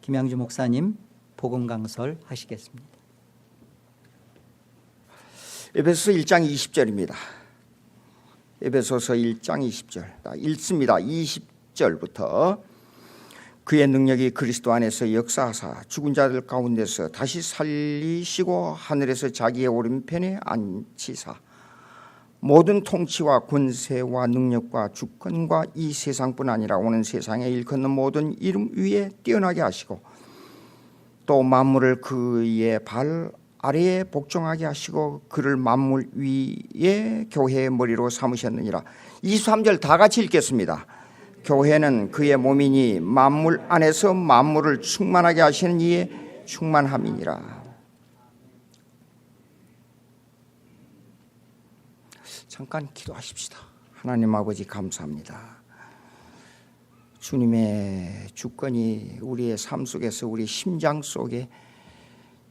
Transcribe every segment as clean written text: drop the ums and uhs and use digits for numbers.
김양주 목사님 복음 강설 하시겠습니다. 에베소서 1장 20절입니다. 에베소서 1장 20절 읽습니다. 20절부터 그의 능력이 그리스도 안에서 역사하사 죽은 자들 가운데서 다시 살리시고 하늘에서 자기의 오른편에 앉히사 모든 통치와 권세와 능력과 주권과 이 세상뿐 아니라 오는 세상에 일컫는 모든 이름 위에 뛰어나게 하시고 또 만물을 그의 발 아래에 복종하게 하시고 그를 만물 위에 교회의 머리로 삼으셨느니라. 23절 다 같이 읽겠습니다. 교회는 그의 몸이니 만물 안에서 만물을 충만하게 하시는 이의 충만함이니라. 잠깐 기도하십시다. 하나님 아버지 감사합니다. 주님의 주권이 우리의 삶 속에서 우리 심장 속에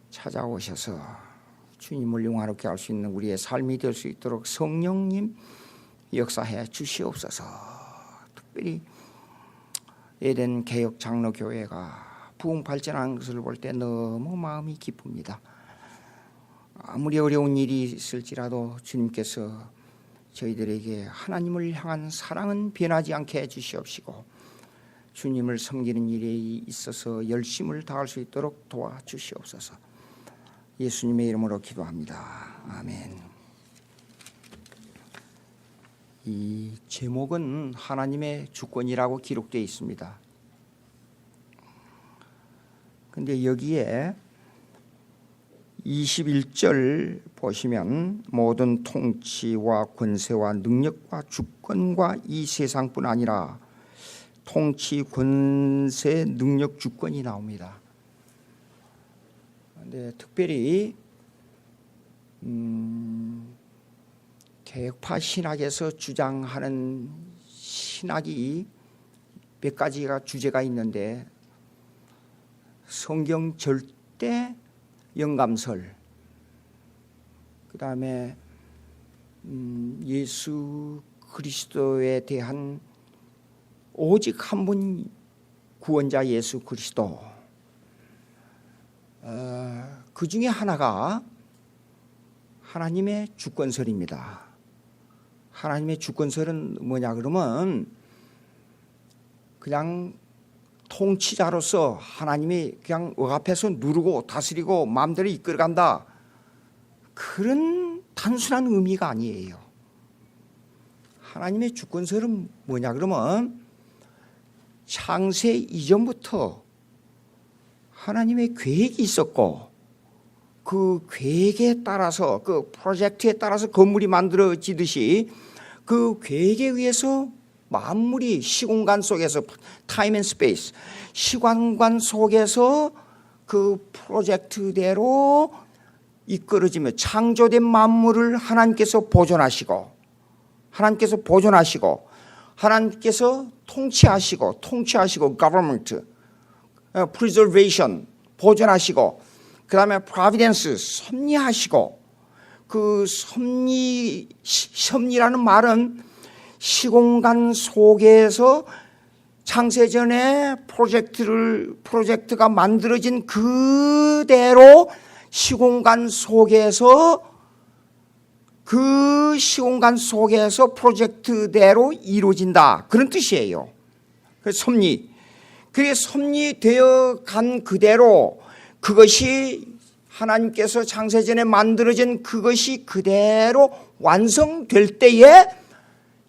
찾아오셔서 주님을 영화롭게 할 수 있는 우리의 삶이 될 수 있도록 성령님 역사해 주시옵소서. 특별히 에덴 개혁 장로교회가 부흥 발전하는 것을 볼 때 너무 마음이 기쁩니다. 아무리 어려운 일이 있을지라도 주님께서 저희들에게 하나님을 향한 사랑은 변하지 않게 해주시옵시고 주님을 섬기는 일에 있어서 열심을 다할 수 있도록 도와주시옵소서. 예수님의 이름으로 기도합니다. 아멘. 이 제목은 하나님의 주권이라고 기록되어 있습니다. 근데 여기에 21절 보시면 모든 통치와 권세와 능력과 주권과 이 세상뿐 아니라 통치, 권세, 능력, 주권이 나옵니다. 근데 특별히 개혁파 신학에서 주장하는 신학이 몇 가지가 주제가 있는데 성경 절대 영감설, 그 다음에 예수 그리스도에 대한 오직 한 분 구원자 예수 그리스도, 그 중에 하나가 하나님의 주권설입니다. 하나님의 주권설은 뭐냐 그러면 그냥 통치자로서 하나님이 그냥 억압해서 누르고 다스리고 마음대로 이끌어간다, 그런 단순한 의미가 아니에요. 하나님의 주권설은 뭐냐 그러면 창세 이전부터 하나님의 계획이 있었고 그 계획에 따라서 그 프로젝트에 따라서 건물이 만들어지듯이 그 계획에 의해서 만물이 시공간 속에서 타임 앤 스페이스 시간관 속에서 그 프로젝트대로 이끌어지며 창조된 만물을 하나님께서 보존하시고 하나님께서 통치하시고 government, preservation 보존하시고 그 다음에 providence 섭리하시고 그 섭리라는 말은 시공간 속에서 창세전에 프로젝트가 만들어진 그대로 시공간 속에서 프로젝트대로 이루어진다, 그런 뜻이에요. 그래서 섭리. 그게 섭리되어 간 그대로 그것이 하나님께서 창세전에 만들어진 그것이 그대로 완성될 때에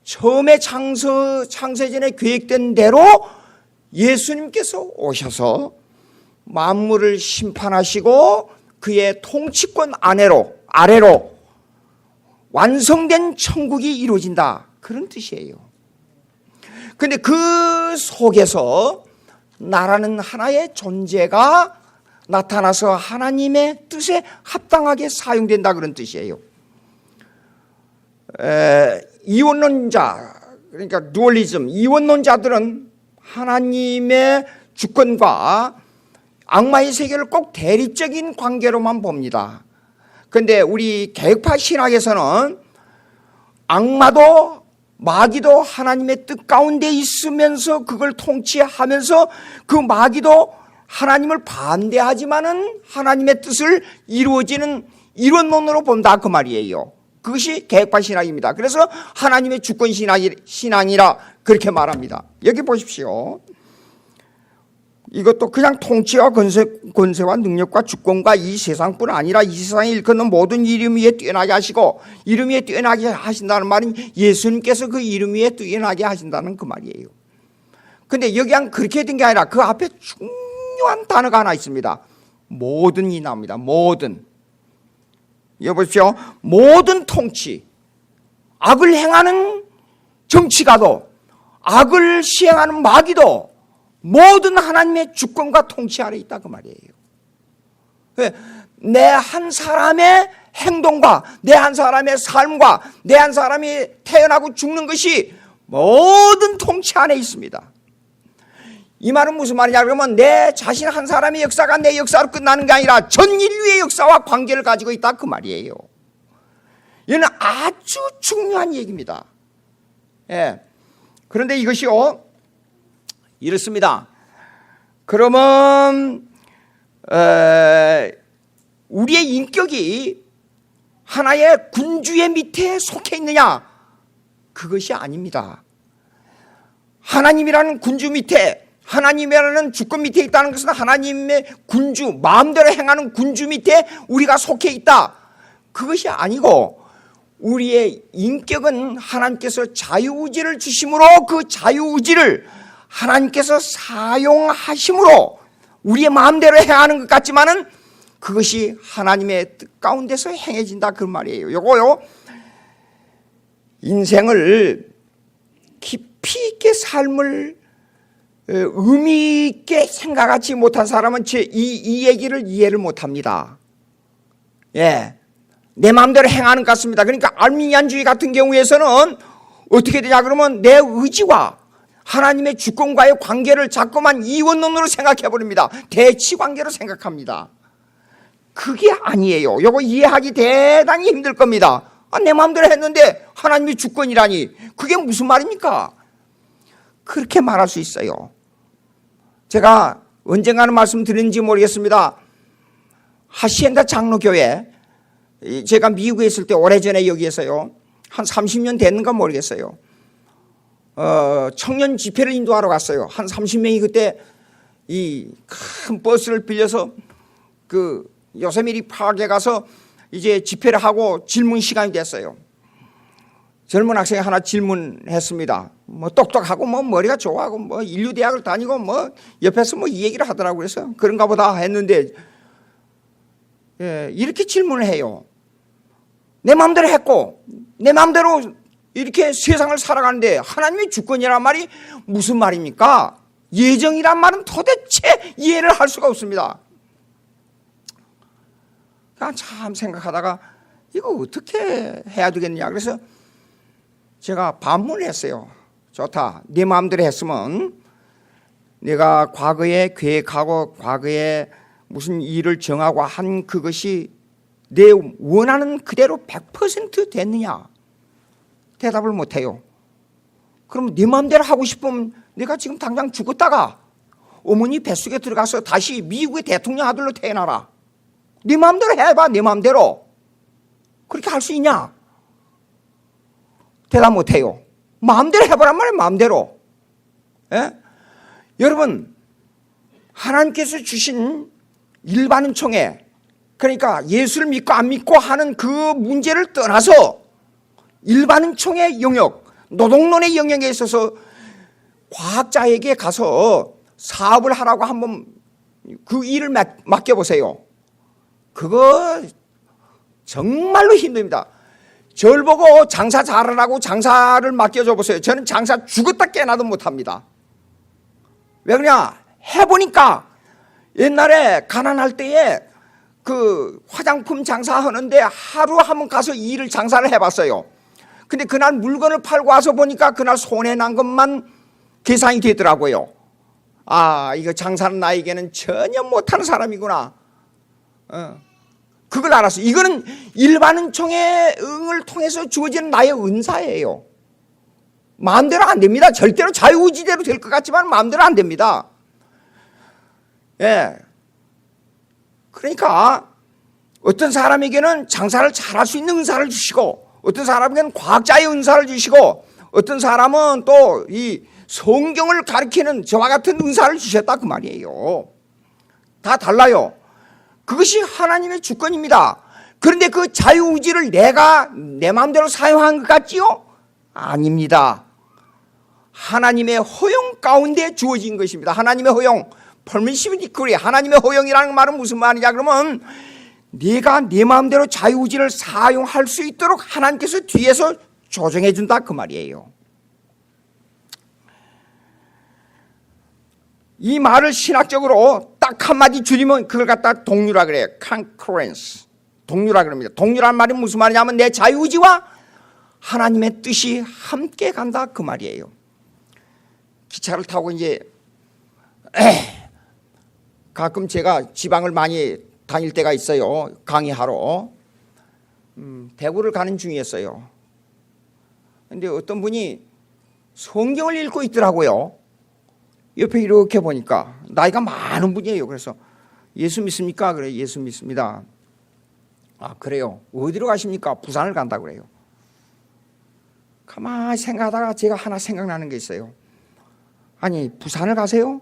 처음에 창세전에 계획된 대로 예수님께서 오셔서 만물을 심판하시고 그의 통치권 아래로 완성된 천국이 이루어진다, 그런 뜻이에요. 그런데 그 속에서 나라는 하나의 존재가 나타나서 하나님의 뜻에 합당하게 사용된다, 그런 뜻이에요. 이원론자, 그러니까 두얼리즘, 이원론자들은 하나님의 주권과 악마의 세계를 꼭 대립적인 관계로만 봅니다. 그런데 우리 개혁파 신학에서는 악마도 마귀도 하나님의 뜻 가운데 있으면서 그걸 통치하면서 그 마귀도 하나님을 반대하지만은 하나님의 뜻을 이루어지는 이론론으로 본다 그 말이에요. 그것이 계획파 신학입니다. 그래서 하나님의 주권 신앙이라 그렇게 말합니다. 여기 보십시오. 이것도 그냥 통치와 권세와 능력과 주권과 이 세상뿐 아니라 이 세상에 일컫는 모든 이름 위에 뛰어나게 하시고, 이름 위에 뛰어나게 하신다는 말은 예수님께서 그 이름 위에 뛰어나게 하신다는 그 말이에요. 근데 여기 그렇게 된 게 아니라 그 앞에 중요한 단어가 하나 있습니다. 모든이 나옵니다. 모든. 여보십시오. 모든 통치, 악을 행하는 정치가도, 악을 시행하는 마귀도 모든 하나님의 주권과 통치 아래 있다 그 말이에요. 내 한 사람의 행동과 내 한 사람의 삶과 내 한 사람이 태어나고 죽는 것이 모든 통치 안에 있습니다. 이 말은 무슨 말이냐 그러면 내 자신 한 사람의 역사가 내 역사로 끝나는 게 아니라 전 인류의 역사와 관계를 가지고 있다 그 말이에요. 이는 아주 중요한 얘기입니다. 예. 그런데 이것이요 이렇습니다. 그러면 우리의 인격이 하나의 군주의 밑에 속해 있느냐? 그것이 아닙니다. 하나님이라는 군주 밑에, 하나님이라는 주권 밑에 있다는 것은 하나님의 군주, 마음대로 행하는 군주 밑에 우리가 속해 있다. 그것이 아니고 우리의 인격은 하나님께서 자유의지를 주심으로 그 자유의지를 하나님께서 사용하심으로 우리의 마음대로 행하는 것 같지만은 그것이 하나님의 뜻 가운데서 행해진다 그 말이에요. 요거요 인생을 깊이 있게 삶을 의미 있게 생각하지 못한 사람은 이 얘기를 이해를 못합니다. 예, 내 마음대로 행하는 것 같습니다. 그러니까 알미니안주의 같은 경우에서는 어떻게 되냐 그러면 내 의지와 하나님의 주권과의 관계를 자꾸만 이원론으로 생각해버립니다. 대치관계로 생각합니다. 그게 아니에요. 이거 이해하기 대단히 힘들 겁니다. 내 마음대로 했는데 하나님의 주권이라니 그게 무슨 말입니까? 그렇게 말할 수 있어요. 제가 언젠가는 말씀드렸는지 모르겠습니다. 하시엔다 장로교회, 제가 미국에 있을 때 오래전에 여기에서요 한 30년 됐는가 모르겠어요. 청년 집회를 인도하러 갔어요. 한 30명이 그때 이 큰 버스를 빌려서 그 요세미티 파크에 가서 이제 집회를 하고 질문 시간이 됐어요. 젊은 학생이 하나 질문했습니다. 뭐 똑똑하고 뭐 머리가 좋아하고 뭐 인류대학을 다니고 뭐 옆에서 뭐 이 얘기를 하더라고요. 그래서 그런가 보다 했는데 이렇게 질문을 해요. 내 마음대로 했고 내 마음대로 이렇게 세상을 살아가는데 하나님의 주권이란 말이 무슨 말입니까? 예정이란 말은 도대체 이해를 할 수가 없습니다. 그냥 참 생각하다가 이거 어떻게 해야 되겠냐. 그래서 제가 반문을 했어요. 좋다. 네 마음대로 했으면 내가 과거에 계획하고 과거에 무슨 일을 정하고 한 그것이 내 원하는 그대로 100% 됐느냐? 대답을 못해요. 그럼 네 마음대로 하고 싶으면 내가 지금 당장 죽었다가 어머니 뱃속에 들어가서 다시 미국의 대통령 아들로 태어나라. 네 마음대로 해봐. 네 마음대로. 그렇게 할 수 있냐? 대답 못해요. 마음대로 해보란 말이에요. 마음대로. 예? 여러분 하나님께서 주신 일반은 총회, 그러니까 예수를 믿고 안 믿고 하는 그 문제를 떠나서 일반은 총의 영역, 노동론의 영역에 있어서 과학자에게 가서 사업을 하라고 한번 그 일을 맡겨보세요. 그거 정말로 힘듭니다. 저를 보고 장사 잘하라고 장사를 맡겨줘 보세요. 저는 장사 죽었다 깨나도 못합니다. 왜 그러냐? 해보니까 옛날에 가난할 때에 그 화장품 장사하는데 하루 한번 가서 이 일을 장사를 해봤어요. 근데 그날 물건을 팔고 와서 보니까 그날 손해난 것만 계산이 되더라고요. 아, 이거 장사는 나에게는 전혀 못하는 사람이구나. 그걸 알았어요. 이거는 일반은 총회을 통해서 주어지는 나의 은사예요. 마음대로 안 됩니다. 절대로 자유의지대로 될 것 같지만 마음대로 안 됩니다. 예. 그러니까 어떤 사람에게는 장사를 잘할 수 있는 은사를 주시고, 어떤 사람에게는 과학자의 은사를 주시고, 어떤 사람은 또 이 성경을 가르치는 저와 같은 은사를 주셨다 그 말이에요. 다 달라요. 그것이 하나님의 주권입니다. 그런데 그 자유의지를 내가 내 마음대로 사용한 것 같지요? 아닙니다. 하나님의 허용 가운데 주어진 것입니다. 하나님의 허용, permissive decree, 하나님의 허용이라는 말은 무슨 말이냐 그러면 네가 네 마음대로 자유의지를 사용할 수 있도록 하나님께서 뒤에서 조정해 준다 그 말이에요. 이 말을 신학적으로 딱 한마디 줄이면 그걸 갖다 동류라 그래요. concurrence, 동류라 그럽니다. 동류란 말이 무슨 말이냐면 내 자유의지와 하나님의 뜻이 함께 간다 그 말이에요. 기차를 타고 이제 가끔 제가 지방을 많이 다닐 때가 있어요. 강의하러. 대구를 가는 중이었어요. 그런데 어떤 분이 성경을 읽고 있더라고요. 옆에 이렇게 보니까 나이가 많은 분이에요. 그래서 예수 믿습니까? 그래, 예수 믿습니다. 아, 그래요. 어디로 가십니까? 부산을 간다 그래요. 가만히 생각하다가 제가 하나 생각나는 게 있어요. 아니, 부산을 가세요?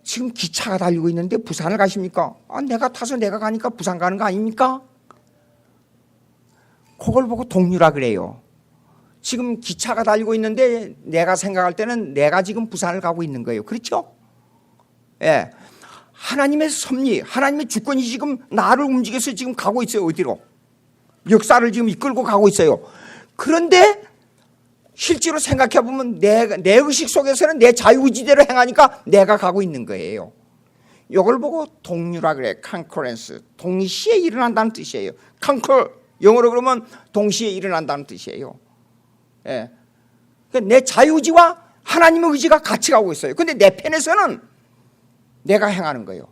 지금 기차가 달리고 있는데 부산을 가십니까? 아, 내가 타서 내가 가니까 부산 가는 거 아닙니까? 그걸 보고 동류라 그래요. 지금 기차가 달리고 있는데 내가 생각할 때는 내가 지금 부산을 가고 있는 거예요. 그렇죠? 예. 하나님의 섭리, 하나님의 주권이 지금 나를 움직여서 지금 가고 있어요. 어디로? 역사를 지금 이끌고 가고 있어요. 그런데 실제로 생각해 보면 내 의식 속에서는 내 자유의지대로 행하니까 내가 가고 있는 거예요. 이걸 보고 동류라 그래. concurrence, 동시에 일어난다는 뜻이에요. concur, 영어로 그러면 동시에 일어난다는 뜻이에요. 예. 그러니까 내 자유의지와 하나님의 의지가 같이 가고 있어요. 그런데 내 편에서는 내가 행하는 거예요.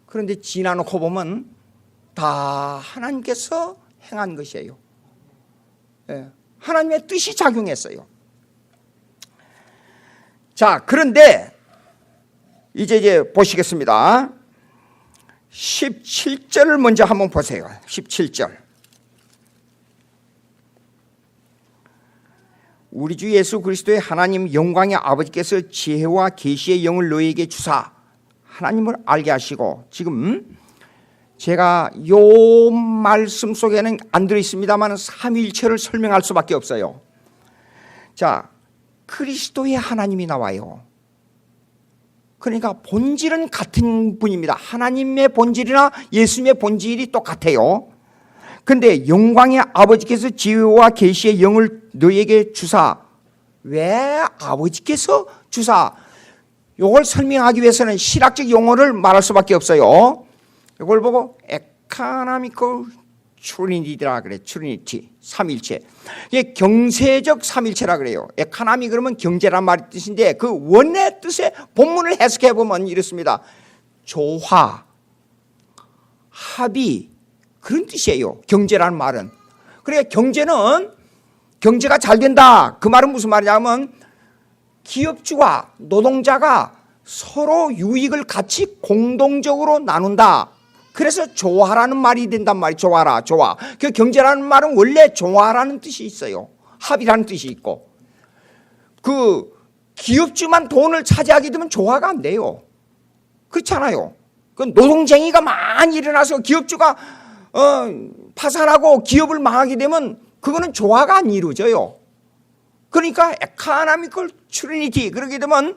그런데 지나놓고 보면 다 하나님께서 행한 것이에요. 예. 하나님의 뜻이 작용했어요. 자, 그런데 이제 보시겠습니다. 17절을 먼저 한번 보세요. 17절. 우리 주 예수 그리스도의 하나님 영광의 아버지께서 지혜와 계시의 영을 너희에게 주사 하나님을 알게 하시고, 지금 제가 요 말씀 속에는 안 들어있습니다만 삼위일체를 설명할 수밖에 없어요. 자, 그리스도의 하나님이 나와요. 그러니까 본질은 같은 분입니다. 하나님의 본질이나 예수님의 본질이 똑같아요. 그런데 영광의 아버지께서 지혜와 계시의 영을 너희에게 주사. 왜 아버지께서 주사? 이걸 설명하기 위해서는 신학적 용어를 말할 수밖에 없어요. 이걸 보고 에카나미컬 트리니티라 그래. 트리니티, 삼일체. 이게 경세적 삼일체라 그래요. 에카나미 그러면 경제란 말의 뜻인데 그 원의 뜻의 본문을 해석해 보면 이렇습니다. 조화, 합의, 그런 뜻이에요. 경제라는 말은. 그러니까 경제가 잘 된다. 그 말은 무슨 말이냐면 기업주와 노동자가 서로 유익을 같이 공동적으로 나눈다. 그래서 조화라는 말이 된단 말이에요. 조화라, 조화. 그 경제라는 말은 원래 조화라는 뜻이 있어요. 합의라는 뜻이 있고. 그 기업주만 돈을 차지하게 되면 조화가 안 돼요. 그렇잖아요. 그 노동쟁이가 많이 일어나서 기업주가 파산하고 기업을 망하게 되면 그거는 조화가 안 이루어져요. 그러니까 에카나미컬 트리니티, 그러게 되면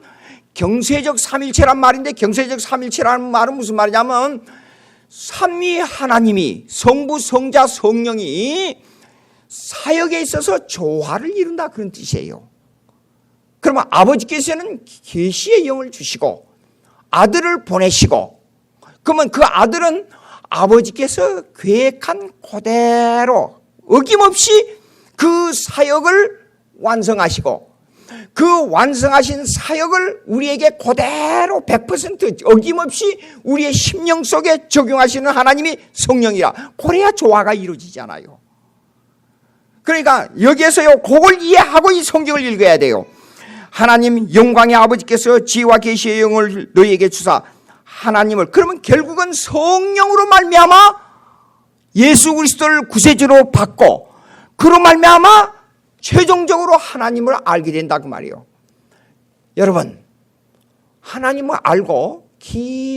경세적 삼일체란 말인데, 경세적 삼일체라는 말은 무슨 말이냐면 삼위 하나님이, 성부, 성자, 성령이 사역에 있어서 조화를 이룬다, 그런 뜻이에요. 그러면 아버지께서는 계시의 영을 주시고 아들을 보내시고, 그러면 그 아들은 아버지께서 계획한 그대로 어김없이 그 사역을 완성하시고, 그 완성하신 사역을 우리에게 그대로 100% 어김없이 우리의 심령 속에 적용하시는 하나님이 성령이라. 그래야 조화가 이루어지잖아요. 그러니까 여기에서요, 그걸 이해하고 이 성경을 읽어야 돼요. 하나님 영광의 아버지께서 지혜와 계시의 영을 너희에게 주사 하나님을, 그러면 결국은 성령으로 말미암아 예수 그리스도를 구세주로 받고 그로 말미암아 최종적으로 하나님을 알게 된다 그 말이에요. 여러분, 하나님을 알고 깊은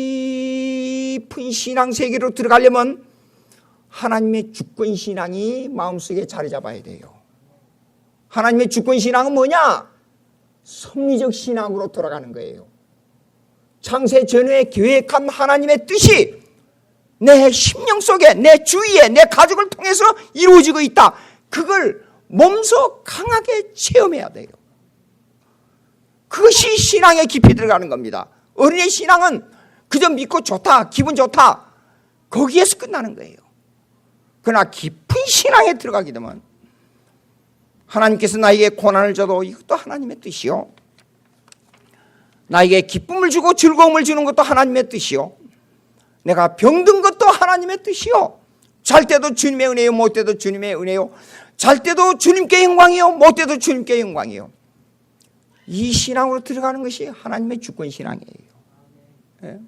신앙 세계로 들어가려면 하나님의 주권 신앙이 마음속에 자리 잡아야 돼요. 하나님의 주권 신앙은 뭐냐? 섭리적 신앙으로 돌아가는 거예요. 창세 전에 계획한 하나님의 뜻이 내 심령 속에, 내 주위에, 내 가족을 통해서 이루어지고 있다. 그걸 몸소 강하게 체험해야 돼요. 그것이 신앙에 깊이 들어가는 겁니다. 어린의 신앙은 그저 믿고 좋다, 기분 좋다, 거기에서 끝나는 거예요. 그러나 깊은 신앙에 들어가게 되면 하나님께서 나에게 고난을 줘도 이것도 하나님의 뜻이요, 나에게 기쁨을 주고 즐거움을 주는 것도 하나님의 뜻이요, 내가 병든 것도 하나님의 뜻이요, 잘 때도 주님의 은혜요, 못 때도 주님의 은혜요, 잘 때도 주님께 영광이요, 못 때도 주님께 영광이요. 이 신앙으로 들어가는 것이 하나님의 주권 신앙이에요. 네.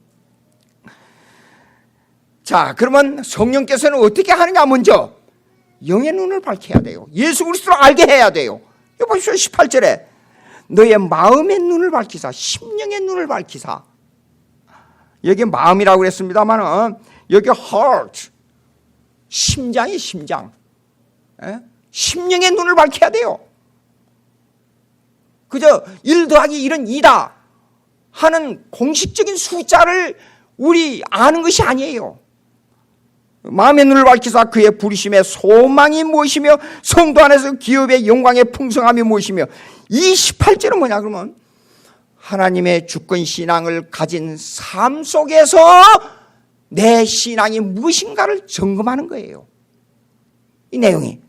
자, 그러면 성령께서는 어떻게 하느냐? 먼저 영의 눈을 밝혀야 돼요. 예수 그리스도를 알게 해야 돼요. 여기 보십시오. 18절에 너의 마음의 눈을 밝히사, 심령의 눈을 밝히사. 여기 마음이라고 그랬습니다만 여기 heart, 심장이 심장, 심령의 눈을 밝혀야 돼요. 그저 1 더하기 1은 2다 하는 공식적인 숫자를 우리 아는 것이 아니에요. 마음의 눈을 밝히사 그의 부르심의 소망이 무엇이며 성도 안에서 기업의 영광의 풍성함이 무엇이며. 이 18절은 뭐냐 그러면 하나님의 주권 신앙을 가진 삶 속에서 내 신앙이 무엇인가를 점검하는 거예요, 이 내용이.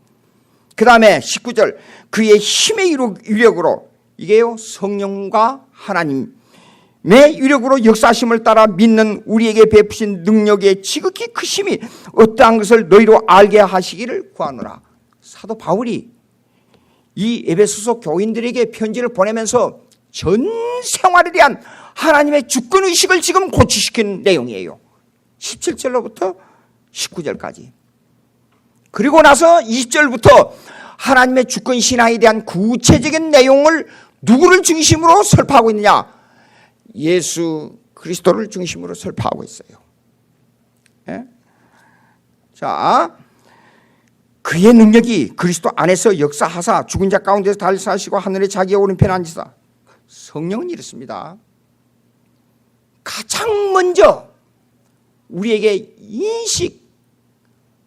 그 다음에 19절 그의 힘의 유력으로, 이게요 성령과 하나님의 유력으로 역사심을 따라 믿는 우리에게 베푸신 능력의 지극히 크심이 어떠한 것을 너희로 알게 하시기를 구하노라. 사도 바울이 이 에베소서 교인들에게 편지를 보내면서 전 생활에 대한 하나님의 주권의식을 지금 고취시킨 내용이에요. 17절로부터 19절까지. 그리고 나서 20절부터 하나님의 주권 신앙에 대한 구체적인 내용을 누구를 중심으로 설파하고 있느냐? 예수 그리스도를 중심으로 설파하고 있어요. 예? 자, 그의 능력이 그리스도 안에서 역사하사 죽은 자 가운데서 달사하시고 하늘에 자기의 오른편에 앉으사. 성령은 이렇습니다. 가장 먼저 우리에게 인식,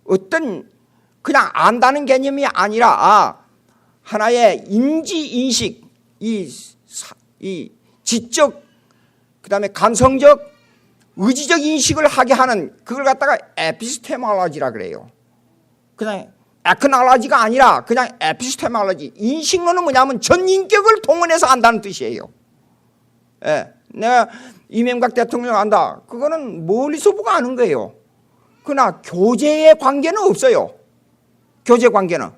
어떤 그냥 안다는 개념이 아니라 하나의 인지 인식, 이 지적, 그 다음에 감성적, 의지적 인식을 하게 하는, 그걸 갖다가 에피스테몰로지라 그래요. 그냥 에크놀로지가 아니라 그냥 에피스테몰로지. 인식론은 뭐냐면 전인격을 동원해서 안다는 뜻이에요. 예, 내가 이명박 대통령 안다, 그거는 멀리서 보고 아는 거예요. 그러나 교제의 관계는 없어요. 교제 관계는.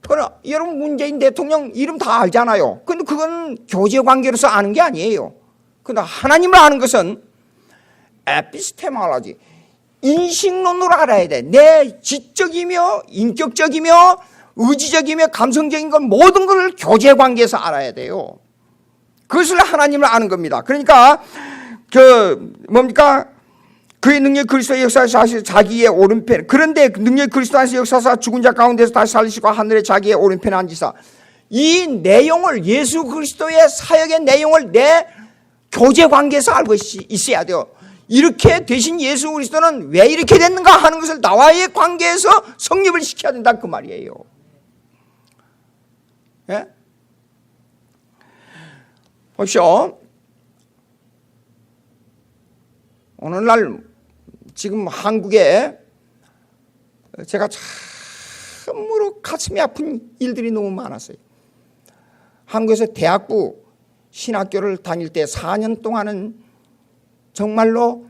그러나 여러분 문재인 대통령 이름 다 알잖아요. 근데 그건 교제 관계로서 아는 게 아니에요. 그러나 하나님을 아는 것은 에피스테몰로지, 인식론으로 알아야 돼. 내 지적이며 인격적이며 의지적이며 감성적인 건 모든 걸 교제 관계에서 알아야 돼요. 그것을 하나님을 아는 겁니다. 그러니까 그의 능력 그리스도의 역사에서 하시 자기의 오른편, 그런데 능력 그리스도 안에서 역사사 죽은 자 가운데서 다시 살리시고 하늘에 자기의 오른편에 앉으사. 이 내용을, 예수 그리스도의 사역의 내용을 내 교제 관계에서 알고 있어야 돼요. 이렇게 되신 예수 그리스도는 왜 이렇게 됐는가 하는 것을 나와의 관계에서 성립을 시켜야 된다 그 말이에요. 예? 보십시오. 오늘날 지금 한국에 제가 참으로 가슴이 아픈 일들이 너무 많았어요. 한국에서 대학부 신학교를 다닐 때 4년 동안은 정말로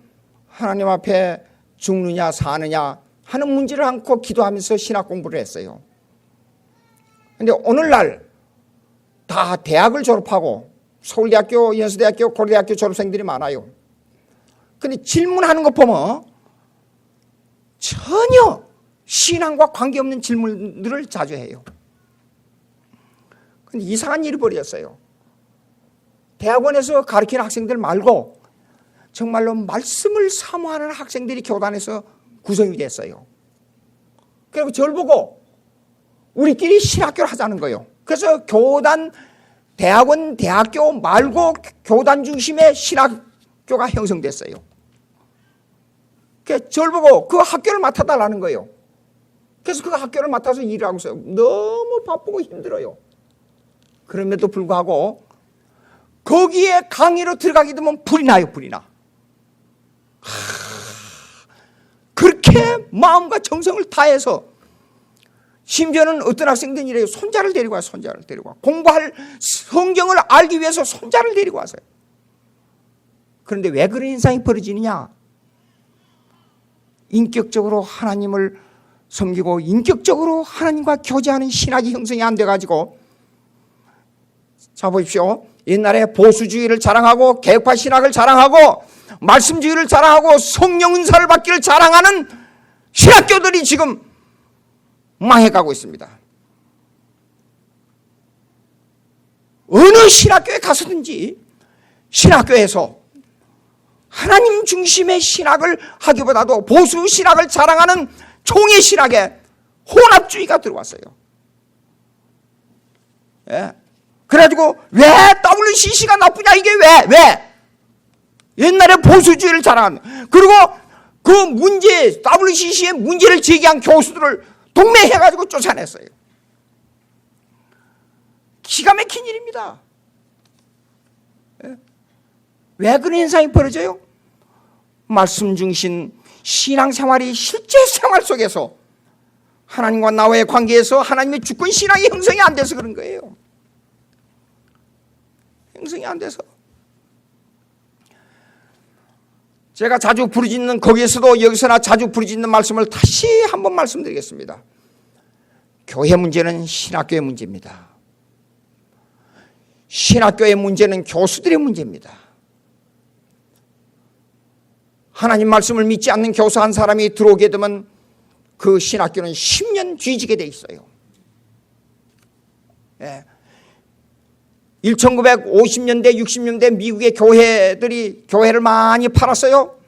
하나님 앞에 죽느냐 사느냐 하는 문제를 안고 기도하면서 신학 공부를 했어요. 그런데 오늘날 다 대학을 졸업하고 서울대학교, 연세대학교, 고려대학교 졸업생들이 많아요. 근데 질문하는 거 보면 전혀 신앙과 관계없는 질문들을 자주 해요. 근데 이상한 일이 벌어졌어요. 대학원에서 가르치는 학생들 말고 정말로 말씀을 사모하는 학생들이 교단에서 구성이 됐어요. 그리고 저를 보고 우리끼리 신학교를 하자는 거예요. 그래서 교단, 대학원, 대학교 말고 교단 중심의 신학교가 형성됐어요. 그래서 저를 보고 그 학교를 맡아달라는 거예요. 그래서 그 학교를 맡아서 일을 하고 있어요. 너무 바쁘고 힘들어요. 그럼에도 불구하고 거기에 강의로 들어가게 되면 불이 나요. 불이 나. 그렇게 마음과 정성을 다해서 심지어는 어떤 학생들은 이래요. 손자를 데리고 와요. 손자를 데리고 와. 공부할 성경을 알기 위해서 손자를 데리고 와서요. 그런데 왜 그런 현상이 벌어지느냐? 인격적으로 하나님을 섬기고 인격적으로 하나님과 교제하는 신학이 형성이 안 돼가지고, 자 보십시오. 옛날에 보수주의를 자랑하고 개혁파 신학을 자랑하고 말씀주의를 자랑하고 성령 은사를 받기를 자랑하는 신학교들이 지금 망해가고 있습니다. 어느 신학교에 가서든지 신학교에서 하나님 중심의 신학을 하기보다도 보수 신학을 자랑하는 총회 신학에 혼합주의가 들어왔어요. 예. 그래가지고 왜 WCC가 나쁘냐, 이게 왜? 옛날에 보수주의를 자랑하는, 그리고 그 문제, WCC의 문제를 제기한 교수들을 동맹해가지고 쫓아냈어요. 기가 막힌 일입니다. 예. 왜 그런 현상이 벌어져요? 말씀 중심 신앙생활이 실제 생활 속에서 하나님과 나와의 관계에서 하나님의 주권 신앙이 형성이 안 돼서 그런 거예요. 형성이 안 돼서. 제가 자주 부르짖는, 거기에서도 여기서나 자주 부르짖는 말씀을 다시 한번 말씀드리겠습니다. 교회 문제는 신학교의 문제입니다. 신학교의 문제는 교수들의 문제입니다. 하나님 말씀을 믿지 않는 교사 한 사람이 들어오게 되면 그 신학교는 10년 뒤지게 돼 있어요. 예. 1950년대, 60년대 미국의 교회들이 교회를 많이 팔았어요.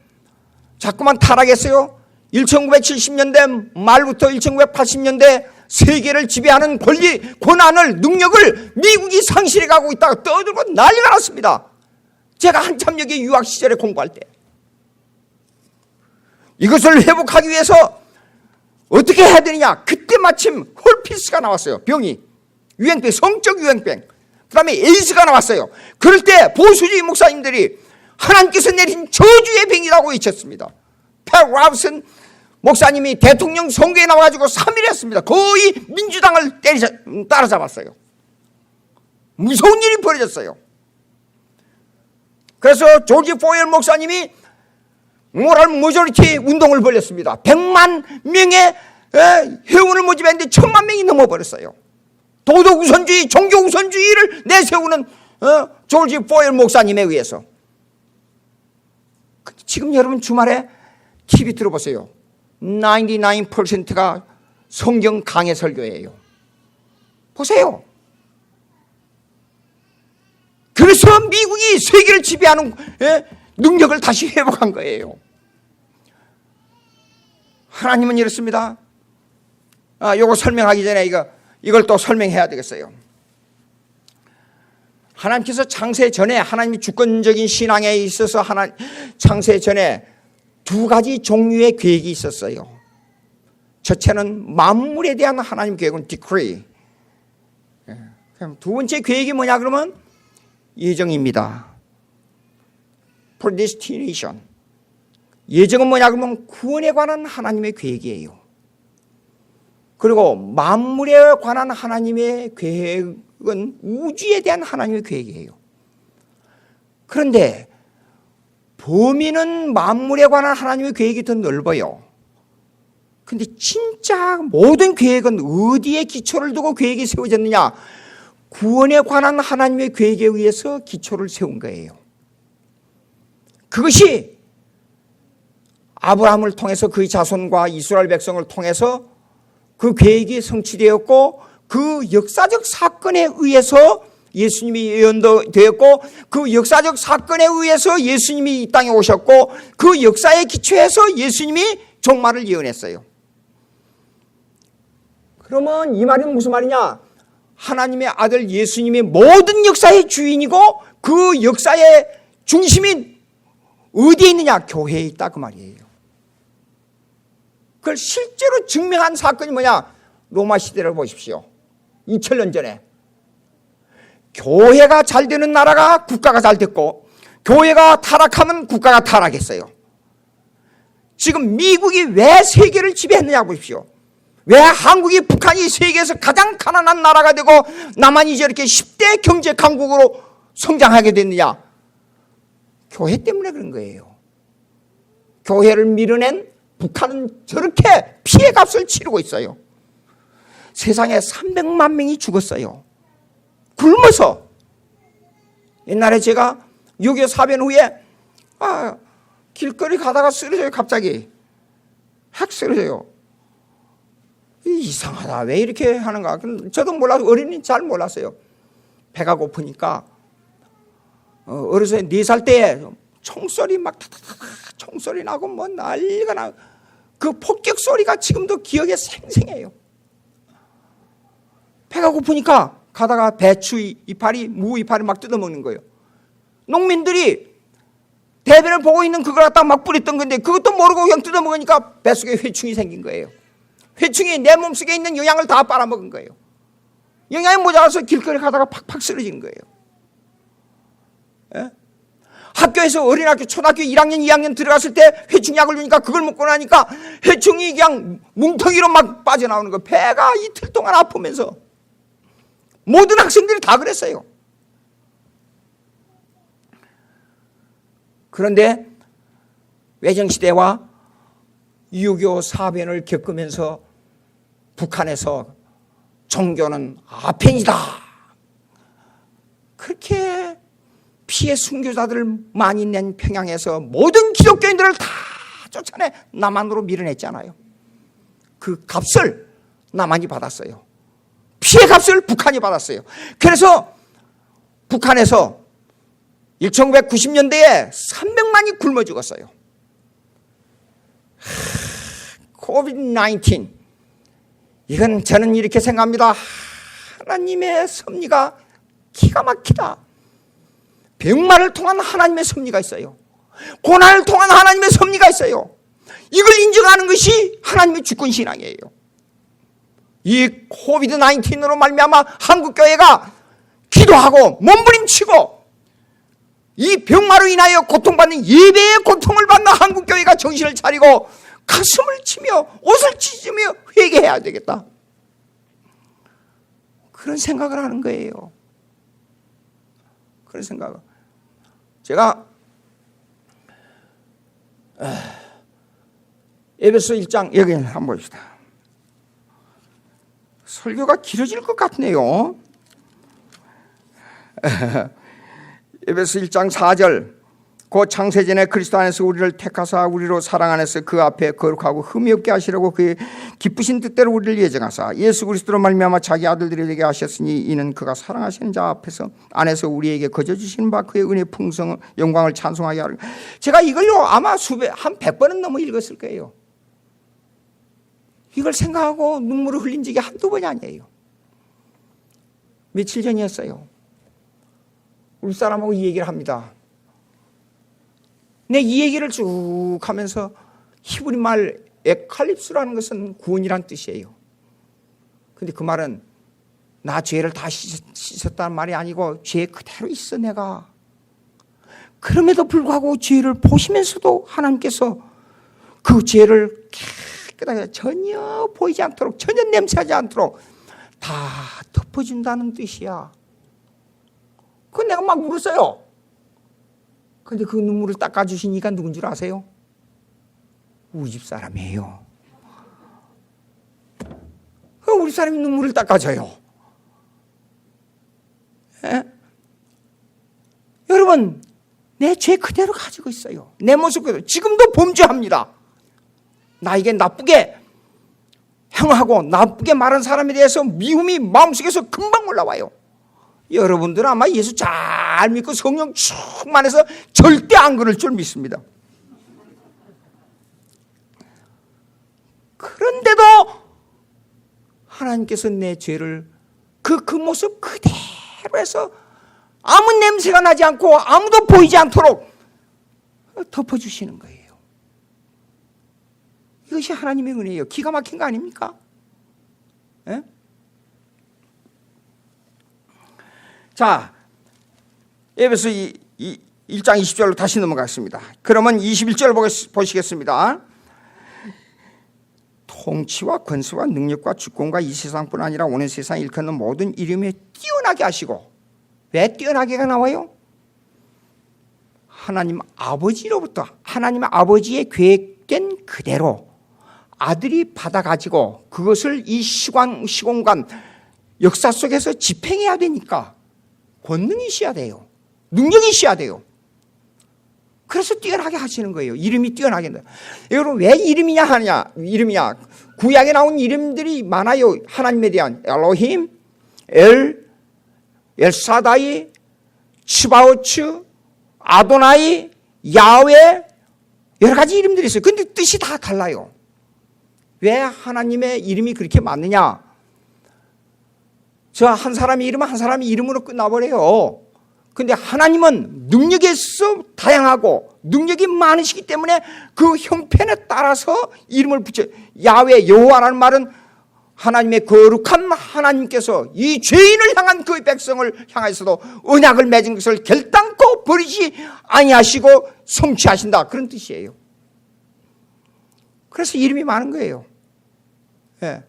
자꾸만 타락했어요. 1970년대 말부터 1980년대 세계를 지배하는 권리, 권한을, 능력을 미국이 상실해 가고 있다가 떠들고 난리가 났습니다. 제가 한참 여기 유학 시절에 공부할 때. 이것을 회복하기 위해서 어떻게 해야 되느냐? 그때 마침 홀피스가 나왔어요. 병이. 유행병, 성적 유행병. 그 다음에 에이즈가 나왔어요. 그럴 때 보수주의 목사님들이 하나님께서 내린 저주의 병이라고 외쳤습니다. 팻 라브슨 목사님이 대통령 선거에 나와가지고 3일 했습니다. 거의 민주당을 따라잡았어요. 무서운 일이 벌어졌어요. 그래서 조지 포웰 목사님이 모랄 모조리티 운동을 벌였습니다. 100만 명의 회원을 모집했는데 1000만 명이 넘어버렸어요. 도덕 우선주의, 종교 우선주의를 내세우는 조지 포웰 목사님에 의해서. 지금 여러분 주말에 TV 들어보세요. 99%가 성경 강해 설교예요. 보세요. 그래서 미국이 세계를 지배하는 능력을 다시 회복한 거예요. 하나님은 이렇습니다. 요거 설명하기 전에 이걸 또 설명해야 되겠어요. 하나님께서 창세 전에, 하나님이 주권적인 신앙에 있어서 창세 전에 두 가지 종류의 계획이 있었어요. 첫째는 만물에 대한 하나님 계획은 decree. 두 번째 계획이 뭐냐 그러면 예정입니다. predestination. 예정은 뭐냐 그러면 구원에 관한 하나님의 계획이에요. 그리고 만물에 관한 하나님의 계획은 우주에 대한 하나님의 계획이에요. 그런데 범위는 만물에 관한 하나님의 계획이 더 넓어요. 그런데 진짜 모든 계획은 어디에 기초를 두고 계획이 세워졌느냐? 구원에 관한 하나님의 계획에 의해서 기초를 세운 거예요. 그것이 아브라함을 통해서 그의 자손과 이스라엘 백성을 통해서 그 계획이 성취되었고 그 역사적 사건에 의해서 예수님이 예언되었고 그 역사적 사건에 의해서 예수님이 이 땅에 오셨고 그 역사에 기초해서 예수님이 종말을 예언했어요. 그러면 이 말은 무슨 말이냐? 하나님의 아들 예수님이 모든 역사의 주인이고 그 역사의 중심이 어디에 있느냐? 교회에 있다 그 말이에요. 그걸 실제로 증명한 사건이 뭐냐? 로마 시대를 보십시오. 2000년 전에 교회가 잘 되는 나라가 국가가 잘 됐고 교회가 타락하면 국가가 타락했어요. 지금 미국이 왜 세계를 지배했느냐 보십시오. 왜 한국이 북한이 세계에서 가장 가난한 나라가 되고 남한이 저렇게 10대 경제 강국으로 성장하게 됐느냐? 교회 때문에 그런 거예요. 교회를 밀어낸 북한은 저렇게 피해값을 치르고 있어요. 세상에 300만 명이 죽었어요. 굶어서. 옛날에 제가 6.25 사변 후에 길거리 가다가 쓰러져요. 갑자기 확 쓰러져요. 이상하다. 왜 이렇게 하는가? 저도 몰라서 어린이는 잘 몰랐어요. 배가 고프니까 어려서 4살 때 총소리 막 총소리 나고 뭐 난리가 나고 그 폭격 소리가 지금도 기억에 생생해요. 배가 고프니까 가다가 배추 이파리, 무 이파리 막 뜯어먹는 거예요. 농민들이 대변을 보고 있는 그걸 갖다 막 뿌렸던 건데 그것도 모르고 그냥 뜯어먹으니까 뱃속에 회충이 생긴 거예요. 회충이 내 몸속에 있는 영양을 다 빨아먹은 거예요. 영양이 모자라서 길거리 가다가 팍팍 쓰러지는 거예요. 예? 학교에서 어린학교 초등학교 1학년 2학년 들어갔을 때 회충약을 주니까 그걸 먹고 나니까 회충이 그냥 뭉텅이로 막 빠져나오는 거예요. 배가 이틀 동안 아프면서 모든 학생들이 다 그랬어요. 그런데 외정시대와 6.25 사변을 겪으면서 북한에서 종교는 아편이다. 그렇게 피해 순교자들을 많이 낸 평양에서 모든 기독교인들을 다 쫓아내 남한으로 밀어냈잖아요. 그 값을 남한이 받았어요. 피해 값을 북한이 받았어요. 그래서 북한에서 1990년대에 300만이 굶어 죽었어요. 코비드-19 이건 저는 이렇게 생각합니다. 하나님의 섭리가 기가 막히다. 병마를 통한 하나님의 섭리가 있어요. 고난을 통한 하나님의 섭리가 있어요. 이걸 인정하는 것이 하나님의 주권신앙이에요. 이 코비드-19으로 말미암아 한국교회가 기도하고 몸부림치고 이 병마로 인하여 고통받는 예배의 고통을 받는 한국교회가 정신을 차리고 가슴을 치며 옷을 찢으며 회개해야 되겠다. 그런 생각을 하는 거예요. 그런 생각을. 제가 에베소 1장 여기 한번 봅시다. 설교가 길어질 것 같네요. 에베소 1장 4절 곧 창세전에 그리스도 안에서 우리를 택하사 우리로 사랑 안에서 그 앞에 거룩하고 흠이 없게 하시려고 그의 기쁘신 뜻대로 우리를 예정하사 예수 그리스도로 말미암아 자기 아들들이 되게 하셨으니 이는 그가 사랑하시는 자 앞에서 안에서 우리에게 거저 주시는 바 그의 은혜 풍성 영광을 찬송하게 하려. 제가 이걸요 아마 한 100번은 넘어 읽었을 거예요. 이걸 생각하고 눈물을 흘린 적이 한두 번이 아니에요. 며칠 전이었어요. 우리 사람하고 이 얘기를 합니다. 내 이 얘기를 쭉 하면서 히브리 말 에칼립스라는 것은 구원이란 뜻이에요. 근데 그 말은 나 죄를 다 씻었다는 말이 아니고 죄 그대로 있어 내가. 그럼에도 불구하고 죄를 보시면서도 하나님께서 그 죄를 깨끗하게 전혀 보이지 않도록 전혀 냄새하지 않도록 다 덮어준다는 뜻이야. 그건 내가 막 울었어요. 근데 그 눈물을 닦아주시니까 누군 줄 아세요? 우리 집 사람이에요. 우리 사람이 눈물을 닦아줘요. 에? 여러분 내 죄 그대로 가지고 있어요. 내 모습 그대로. 지금도 범죄합니다. 나에게 나쁘게 행하고 나쁘게 말한 사람에 대해서 미움이 마음속에서 금방 올라와요. 여러분들은 아마 예수 잘 믿고 성령 충만해서 절대 안 그럴 줄 믿습니다. 그런데도 하나님께서 내 죄를 그 모습 그대로 해서 아무 냄새가 나지 않고 아무도 보이지 않도록 덮어주시는 거예요. 이것이 하나님의 은혜예요. 기가 막힌 거 아닙니까? 예? 자, 에베소 1장 20절로 다시 넘어가겠습니다. 그러면 21절 보시겠습니다. 통치와 권세와 능력과 주권과 이 세상뿐 아니라 오는 세상에 일컫는 모든 이름에 뛰어나게 하시고, 왜 뛰어나게가 나와요? 하나님 아버지로부터 하나님 아버지의 계획된 그대로 아들이 받아가지고 그것을 이 시공간 역사 속에서 집행해야 되니까 권능이 있어야 돼요. 능력이 있어야 돼요. 그래서 뛰어나게 하시는 거예요. 이름이 뛰어나게 한다. 여러분 왜 이름이냐 하냐? 이름이냐? 구약에 나온 이름들이 많아요. 하나님에 대한 엘로힘, 엘사다이, 츠바오츠, 아도나이, 야훼 여러 가지 이름들이 있어요. 근데 뜻이 다 달라요. 왜 하나님의 이름이 그렇게 많느냐? 저 한 사람의 이름은 한 사람의 이름으로 끝나버려요. 근데 하나님은 능력이 있어 다양하고 능력이 많으시기 때문에 그 형편에 따라서 이름을 붙여요. 야훼, 여호와라는 말은 하나님의 거룩한 하나님께서 이 죄인을 향한 그 백성을 향해서도 언약을 맺은 것을 결단코 버리지 아니하시고 성취하신다, 그런 뜻이에요. 그래서 이름이 많은 거예요. 예.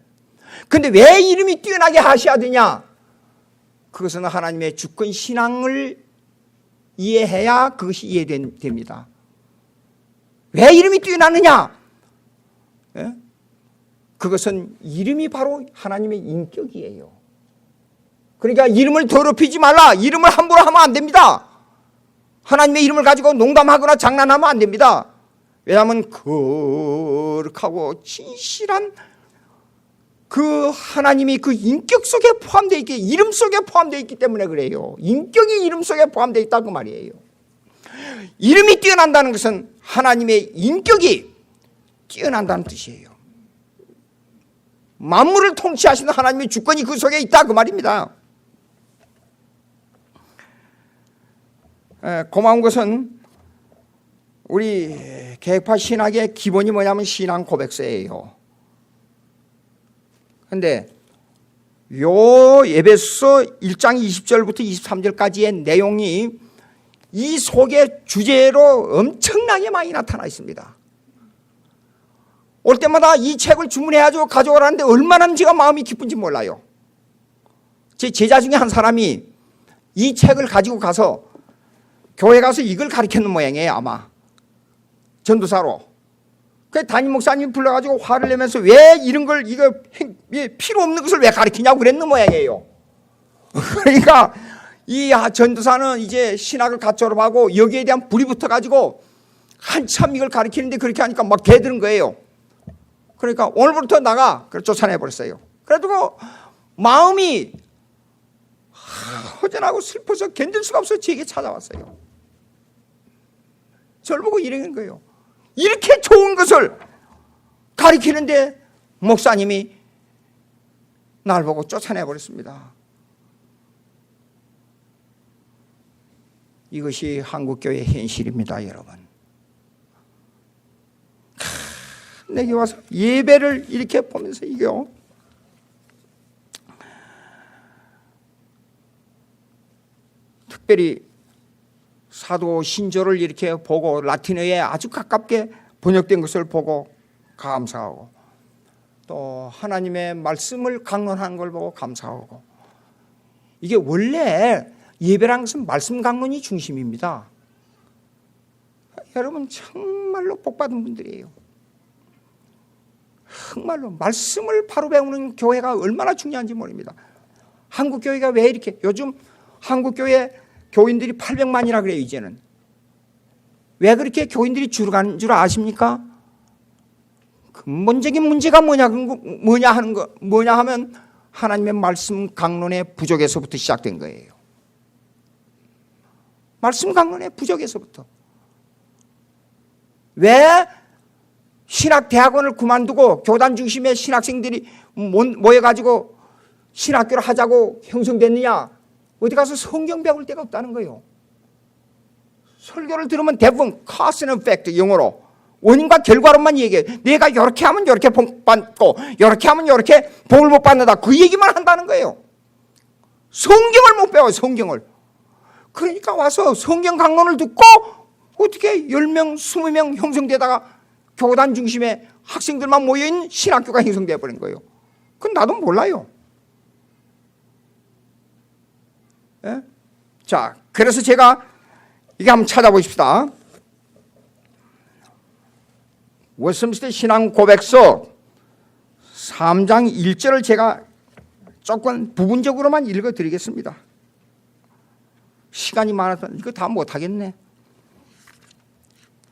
근데 왜 이름이 뛰어나게 하셔야 되냐? 그것은 하나님의 주권 신앙을 이해해야 그것이 이해됩니다. 왜 이름이 뛰어나느냐? 예? 그것은 이름이 바로 하나님의 인격이에요. 그러니까 이름을 더럽히지 말라. 이름을 함부로 하면 안 됩니다. 하나님의 이름을 가지고 농담하거나 장난하면 안 됩니다. 왜냐하면 거룩하고 진실한 그 하나님이 그 인격 속에 포함되어 있기, 이름 속에 포함되어 있기 때문에 그래요. 인격이 이름 속에 포함되어 있다 그 말이에요. 이름이 뛰어난다는 것은 하나님의 인격이 뛰어난다는 뜻이에요. 만물을 통치하시는 하나님의 주권이 그 속에 있다 그 말입니다. 고마운 것은 우리 계획파 신학의 기본이 뭐냐면 신앙 고백서예요. 그런데 요 에베소 1장 20절부터 23절까지의 내용이 이 속의 주제로 엄청나게 많이 나타나 있습니다. 올 때마다 이 책을 주문해가지고 가져오라는데 얼마나 제가 마음이 기쁜지 몰라요. 제 제자 중에 한 사람이 이 책을 가지고 가서 교회 가서 이걸 가르쳤는 모양이에요. 아마 전도사로. 그 담임 목사님 불러가지고 화를 내면서 왜 이런 걸 이거 필요 없는 것을 왜 가르치냐고 그랬는 모양이에요. 그러니까 이 전도사는 이제 신학을 갓 졸업하고 여기에 대한 불이 붙어가지고 한참 이걸 가르치는데 그렇게 하니까 막 대드는 거예요. 그러니까 오늘부터 나가. 그래서 쫓아내버렸어요. 그래도 마음이 허전하고 슬퍼서 견딜 수가 없어서 제게 찾아왔어요. 저를 보고 이러는 거예요. 이렇게 좋은 것을 가르치는데 목사님이 날 보고 쫓아내버렸습니다. 이것이 한국교회의 현실입니다, 여러분. 내게 와서 예배를 이렇게 보면서 이게요. 특별히 사도 신조를 이렇게 보고 라틴어에 아주 가깝게 번역된 것을 보고 감사하고 또 하나님의 말씀을 강론한 걸 보고 감사하고 이게 원래 예배라는 것은 말씀 강론이 중심입니다. 여러분 정말로 복받은 분들이에요. 정말로 말씀을 바로 배우는 교회가 얼마나 중요한지 모릅니다. 한국 교회가 왜 이렇게 요즘 한국 교회 교인들이 800만이라 그래요. 이제는 왜 그렇게 교인들이 줄어가는 줄 아십니까? 근본적인 문제가 뭐냐 하면 하나님의 말씀 강론의 부족에서부터 시작된 거예요. 말씀 강론의 부족에서부터. 왜 신학대학원을 그만두고 교단 중심의 신학생들이 모여가지고 신학교를 하자고 형성됐느냐? 어디 가서 성경 배울 데가 없다는 거예요. 설교를 들으면 대부분 cause and effect, 영어로 원인과 결과로만 얘기해. 내가 이렇게 하면 이렇게 복 받고 이렇게 하면 이렇게 복을 못 받는다. 그 얘기만 한다는 거예요. 성경을 못 배워요. 성경을. 그러니까 와서 성경 강론을 듣고 어떻게 10명 20명 형성되다가 교단 중심의 학생들만 모여있는 신학교가 형성되어 버린 거예요. 그건 나도 몰라요. 예? 자, 그래서 제가 이게 한번 찾아보십시다. 웨스민스터 신앙 고백서 3장 1절을 제가 조금 부분적으로만 읽어드리겠습니다. 시간이 많아서 이거 다 못하겠네.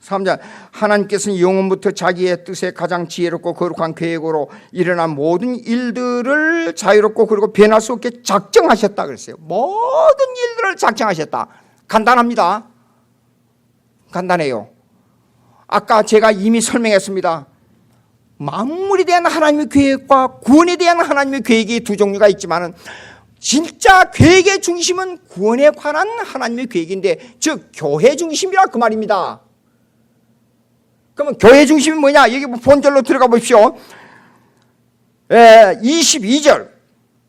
3장, 하나님께서는 영원부터 자기의 뜻에 가장 지혜롭고 거룩한 계획으로 일어난 모든 일들을 자유롭고 그리고 변할 수 없게 작정하셨다 그랬어요. 모든 일들을 작정하셨다. 간단합니다. 간단해요. 아까 제가 이미 설명했습니다. 만물에 대한 하나님의 계획과 구원에 대한 하나님의 계획이 두 종류가 있지만 진짜 계획의 중심은 구원에 관한 하나님의 계획인데, 즉 교회 중심이라 그 말입니다. 그러면 교회 중심이 뭐냐? 여기 본절로 들어가 보십시오. 22절.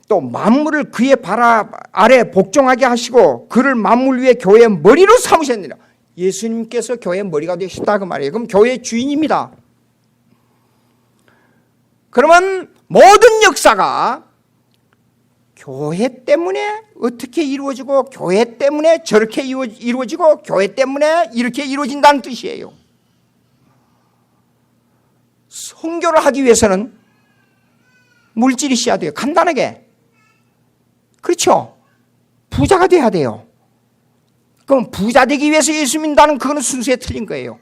또 만물을 그의 발 아래 복종하게 하시고 그를 만물 위에 교회의 머리로 삼으셨느니라. 예수님께서 교회의 머리가 되셨다 그 말이에요. 그럼 교회의 주인입니다. 그러면 모든 역사가 교회 때문에 어떻게 이루어지고 교회 때문에 저렇게 이루어지고 교회 때문에 이렇게 이루어진다는 뜻이에요. 선교를 하기 위해서는 물질이 있어야 돼요. 간단하게. 그렇죠? 부자가 돼야 돼요. 그럼 부자 되기 위해서 예수 믿는다는 그거는 순수에 틀린 거예요.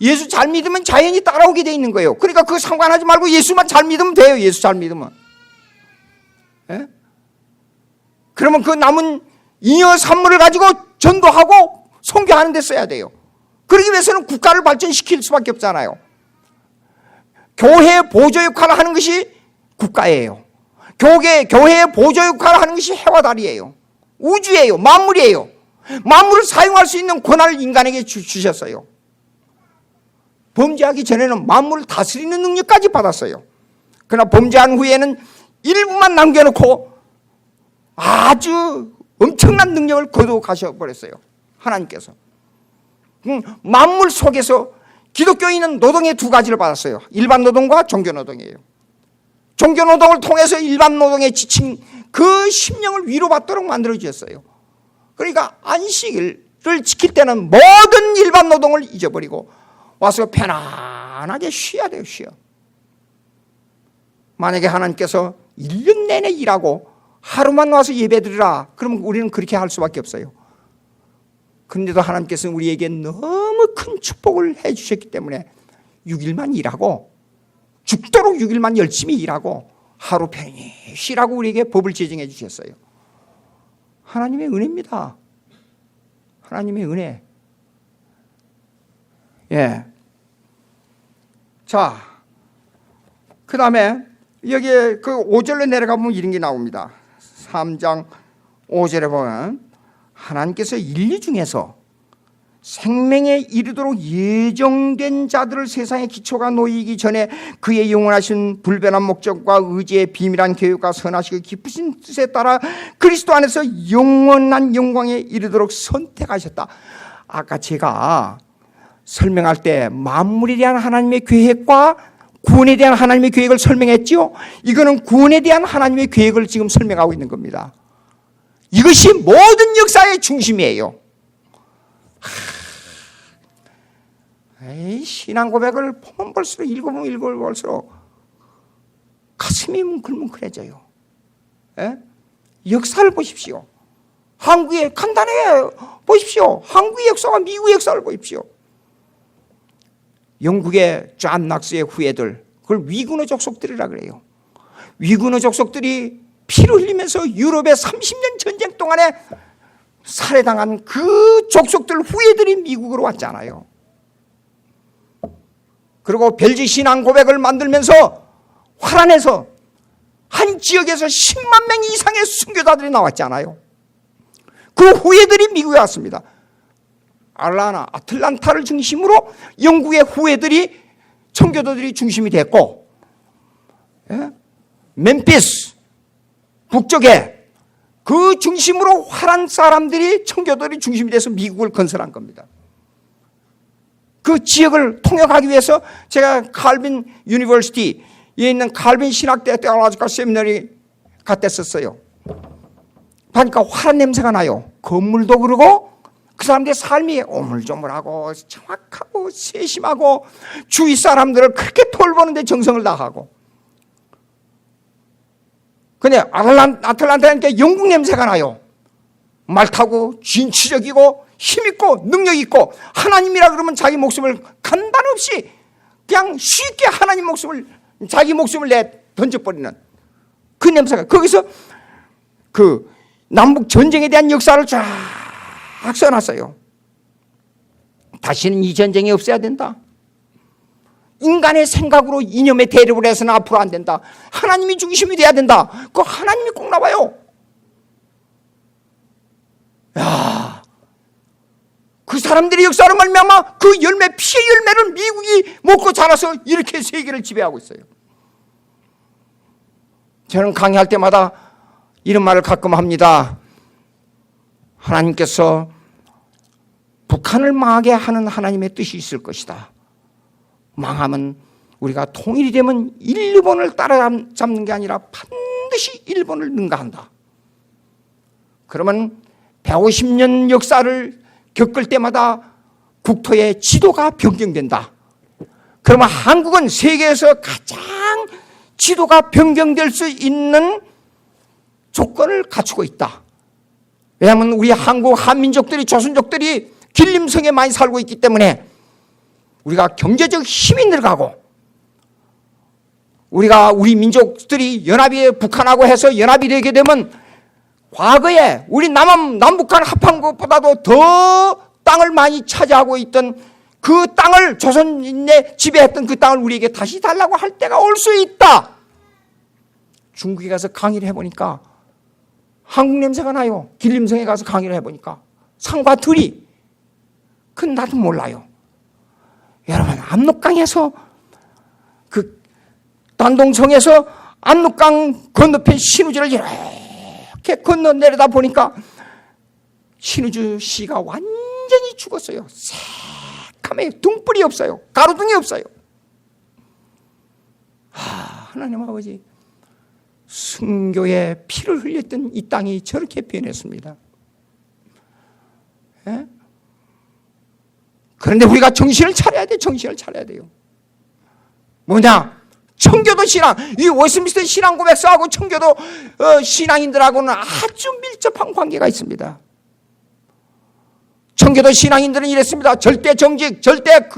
예수 잘 믿으면 자연히 따라오게 돼 있는 거예요. 그러니까 그거 상관하지 말고 예수만 잘 믿으면 돼요. 예수 잘 믿으면. 예? 그러면 그 남은 잉여 산물을 가지고 전도하고 선교하는 데 써야 돼요. 그러기 위해서는 국가를 발전시킬 수밖에 없잖아요. 교회의 보조 역할을 하는 것이 국가예요. 교회의 보조 역할을 하는 것이 해와 달이에요. 우주예요. 만물이에요. 만물을 사용할 수 있는 권한을 인간에게 주셨어요. 범죄하기 전에는 만물을 다스리는 능력까지 받았어요. 그러나 범죄한 후에는 일부만 남겨놓고 아주 엄청난 능력을 거두어 가셔버렸어요. 하나님께서. 만물 속에서 기독교인은 노동의 두 가지를 받았어요. 일반 노동과 종교 노동이에요. 종교 노동을 통해서 일반 노동에 지친 그 심령을 위로받도록 만들어주셨어요. 그러니까 안식일을 지킬 때는 모든 일반 노동을 잊어버리고 와서 편안하게 쉬어야 돼요. 쉬어. 만약에 하나님께서 1년 내내 일하고 하루만 와서 예배드리라, 그러면 우리는 그렇게 할 수밖에 없어요. 그런데도 하나님께서는 우리에게 너무 큰 축복을 해 주셨기 때문에 6일만 일하고 죽도록 6일만 열심히 일하고 하루 편히 쉬라고 우리에게 법을 제정해 주셨어요. 하나님의 은혜입니다. 하나님의 은혜. 예. 자, 그 다음에 여기에 그 5절로 내려가 보면 이런 게 나옵니다. 3장 5절에 보면 하나님께서 인류 중에서 생명에 이르도록 예정된 자들을 세상의 기초가 놓이기 전에 그의 영원하신 불변한 목적과 의지의 비밀한 계획과 선하시고 깊으신 뜻에 따라 그리스도 안에서 영원한 영광에 이르도록 선택하셨다. 아까 제가 설명할 때 만물에 대한 하나님의 계획과 구원에 대한 하나님의 계획을 설명했죠. 이거는 구원에 대한 하나님의 계획을 지금 설명하고 있는 겁니다. 이것이 모든 역사의 중심이에요. 신앙 고백을 보면 볼수록 읽어보면 볼수록 가슴이 뭉클뭉클해져요. 예? 역사를 보십시오. 한국의 간단해 보십시오. 한국의 역사와 미국의 역사를 보십시오. 영국의 존 낙스의 후예들, 그걸 위구너 족속들이라 그래요. 위구너 족속들이 피를 흘리면서 유럽의 30년 전쟁 동안에 살해당한 그 족속들 후예들이 미국으로 왔잖아요. 그리고 벨지 신앙 고백을 만들면서 화란에서 한 지역에서 10만 명 이상의 순교자들이 나왔잖아요. 그 후예들이 미국에 왔습니다. 아틀란타를 중심으로 영국의 후예들이, 청교도들이 중심이 됐고, 멤피스 북쪽에 그 중심으로 화란 사람들이, 청교도들이 중심이 돼서 미국을 건설한 겁니다. 그 지역을 통역하기 위해서 제가 칼빈 유니버시티에 있는 칼빈 신학대 테올로지컬 세미나리 갔댔었어요. 보니까 화란 냄새가 나요. 건물도 그러고 그 사람들의 삶이 오물조물하고 정확하고 세심하고 주위 사람들을 그렇게 돌보는데 정성을 다하고. 근데 아틀란타니까 영국 냄새가 나요. 말 타고 진취적이고 힘있고 능력있고, 하나님이라 그러면 자기 목숨을 간단 없이 그냥 쉽게 하나님 목숨을, 자기 목숨을 던져버리는 그 냄새가, 거기서 그 남북 전쟁에 대한 역사를 쫙 써놨어요. 다시는 이 전쟁이 없어야 된다. 인간의 생각으로 이념에 대립을 해서는 앞으로 안 된다. 하나님이 중심이 돼야 된다. 그 하나님이 꼭 나와요. 야, 그 사람들의 역사로 말미암아 그 열매, 피의 열매를 미국이 먹고 자라서 이렇게 세계를 지배하고 있어요. 저는 강의할 때마다 이런 말을 가끔 합니다. 하나님께서 북한을 망하게 하는 하나님의 뜻이 있을 것이다. 망하면 우리가 통일이 되면 일본을 따라잡는 게 아니라 반드시 일본을 능가한다. 그러면 150년 역사를 겪을 때마다 국토의 지도가 변경된다. 그러면 한국은 세계에서 가장 지도가 변경될 수 있는 조건을 갖추고 있다. 왜냐하면 우리 한국 한민족들이, 조선족들이 길림성에 많이 살고 있기 때문에 우리가 경제적 힘이 늘어가고, 우리 민족들이 연합이, 북한하고 해서 연합이 되게 되면 과거에 우리 남북한 합한 것보다도 더 땅을 많이 차지하고 있던 그 땅을, 조선인의 지배했던 그 땅을 우리에게 다시 달라고 할 때가 올 수 있다. 중국에 가서 강의를 해보니까 한국 냄새가 나요. 길림성에 가서 강의를 해보니까 상과 들이. 그건 나도 몰라요. 여러분, 압록강에서, 그 단동성에서 압록강 건너편 신우주를 이렇게 건너 내려다 보니까 신우주 씨가 완전히 죽었어요. 새카매요. 등불이 없어요. 가로등이 없어요. 하나님 아버지, 순교의 피를 흘렸던 이 땅이 저렇게 변했습니다. 예? 그런데 우리가 정신을 차려야 돼. 정신을 차려야 돼요. 뭐냐? 청교도 신앙, 이 웨스트민스터 신앙 고백서하고 청교도 신앙인들하고는 아주 밀접한 관계가 있습니다. 청교도 신앙인들은 이랬습니다. 절대 정직, 절대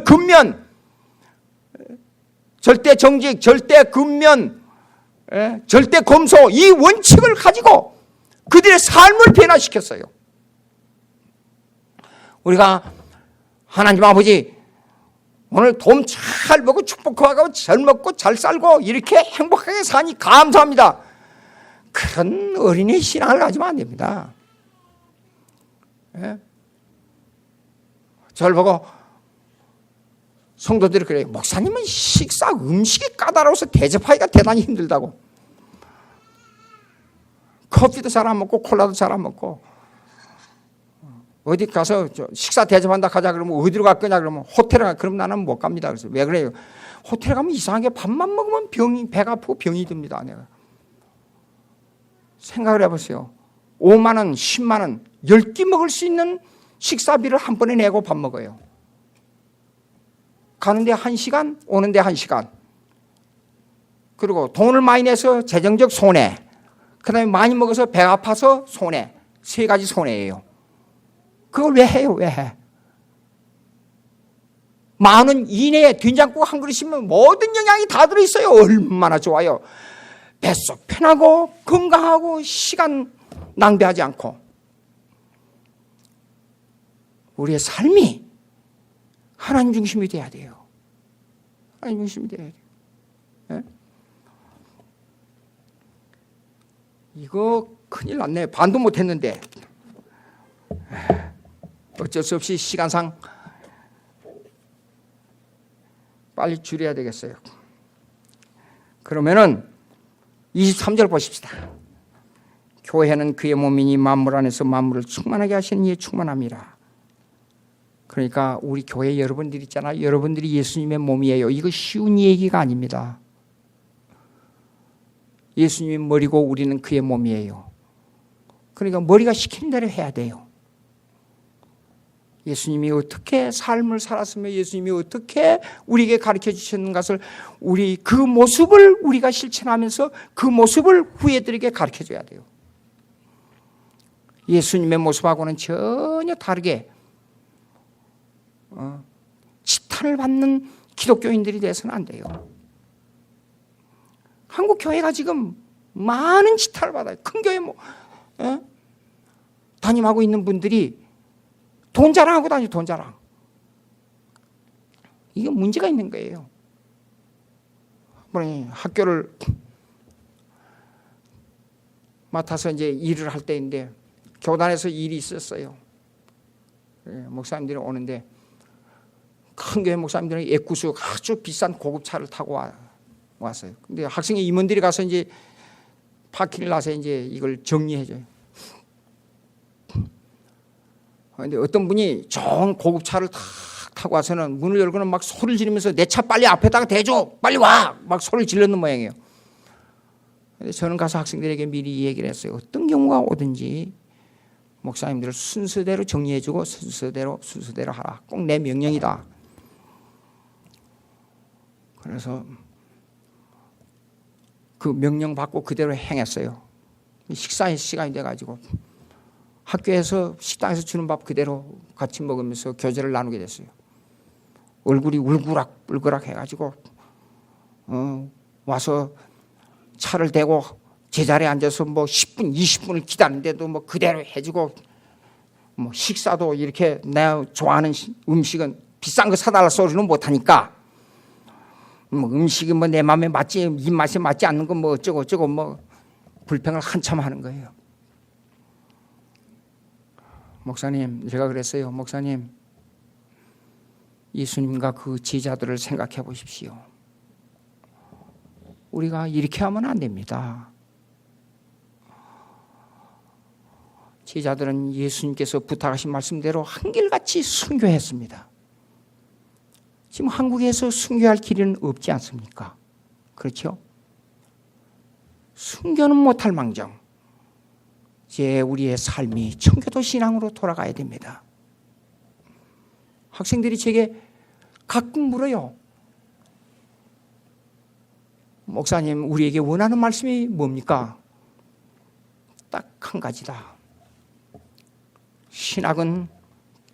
근면, 절대 정직, 절대 근면, 절대 검소, 이 원칙을 가지고 그들의 삶을 변화시켰어요. 우리가 하나님 아버지, 오늘 돈 잘 벌고 축복하고 잘 먹고 잘 살고 이렇게 행복하게 사니 감사합니다. 그런 어린이 신앙을 가지면 안 됩니다. 예? 저를 보고 성도들이 그래요. 목사님은 음식이 까다로워서 대접하기가 대단히 힘들다고. 커피도 잘 안 먹고 콜라도 잘 안 먹고, 어디 가서 식사 대접한다 가자 그러면 어디로 갈 거냐 그러면 호텔에 가. 그럼 나는 못 갑니다. 그래서 왜 그래요? 호텔에 가면 이상하게 밥만 먹으면 배가 아프고 병이 듭니다. 내가 생각을 해보세요. 5만 원, 10만 원, 10끼 먹을 수 있는 식사비를 한 번에 내고 밥 먹어요. 가는데 1시간, 오는데 1시간. 그리고 돈을 많이 내서 재정적 손해, 그 다음에 많이 먹어서 배가 아파서 손해. 3가지 손해예요. 그걸 왜 해요? 왜 해? 10,000원 이내에 된장국 한 그릇이면 모든 영양이 다 들어있어요. 얼마나 좋아요. 뱃속 편하고 건강하고 시간 낭비하지 않고. 우리의 삶이 하나님 중심이 돼야 돼요. 하나님 중심이 돼야 돼요. 네? 이거 큰일 났네. 반도 못했는데. 어쩔 수 없이 시간상 빨리 줄여야 되겠어요. 그러면은 23절 보십시다. 교회는 그의 몸이니 만물 안에서 만물을 충만하게 하시는 이의 충만함이라. 그러니까 우리 교회 여러분들 있잖아요. 여러분들이 예수님의 몸이에요. 이거 쉬운 얘기가 아닙니다. 예수님이 머리고 우리는 그의 몸이에요. 그러니까 머리가 시키는 대로 해야 돼요. 예수님이 어떻게 삶을 살았으며 예수님이 어떻게 우리에게 가르쳐 주셨는 것을 우리 그 모습을 우리가 실천하면서 그 모습을 후예들에게 가르쳐 줘야 돼요. 예수님의 모습하고는 전혀 다르게 지탄을 받는 기독교인들이 돼서는 안 돼요. 한국 교회가 지금 많은 지탄을 받아요. 큰 교회 담임하고 있는 분들이 돈 자랑하고 다니죠. 돈 자랑. 이게 문제가 있는 거예요. 학교를 맡아서 이제 일을 할 때인데 교단에서 일이 있었어요. 목사님들이 오는데 큰 교회 목사님들은 애구수 아주 비싼 고급 차를 타고 왔어요. 근데 학생의 임원들이 가서 이제 바퀴를 놔서 이제 이걸 정리해줘요. 근데 어떤 분이 좋은 고급 차를 탁 타고 와서는 문을 열고는 막 소리를 지르면서 내 차 빨리 앞에다가 대줘, 빨리 와, 막 소리를 질렀는 모양이에요. 근데 저는 가서 학생들에게 미리 얘기를 했어요. 어떤 경우가 오든지 목사님들을 순서대로 정리해주고 순서대로 하라. 꼭 내 명령이다. 그래서 그 명령 받고 그대로 행했어요. 식사의 시간이 돼가지고 학교에서 식당에서 주는 밥 그대로 같이 먹으면서 교제를 나누게 됐어요. 얼굴이 울그락 해가지고 와서 차를 대고 제자리에 앉아서 뭐 10분, 20분을 기다리는데도 뭐 그대로 해주고 뭐 식사도 이렇게 내가 좋아하는 음식은 비싼 거 사달라 소리는 못하니까 뭐 음식이 뭐 내 마음에 맞지, 입맛에 맞지 않는 건 뭐 어쩌고 뭐 불평을 한참 하는 거예요. 목사님, 제가 그랬어요. 목사님, 예수님과 그 제자들을 생각해 보십시오. 우리가 이렇게 하면 안 됩니다. 제자들은 예수님께서 부탁하신 말씀대로 한결같이 순교했습니다. 지금 한국에서 순교할 길은 없지 않습니까? 그렇죠? 순교는 못할 망정 이제 우리의 삶이 청교도 신앙으로 돌아가야 됩니다. 학생들이 제게 가끔 물어요. 목사님, 우리에게 원하는 말씀이 뭡니까? 딱 한 가지다. 신학은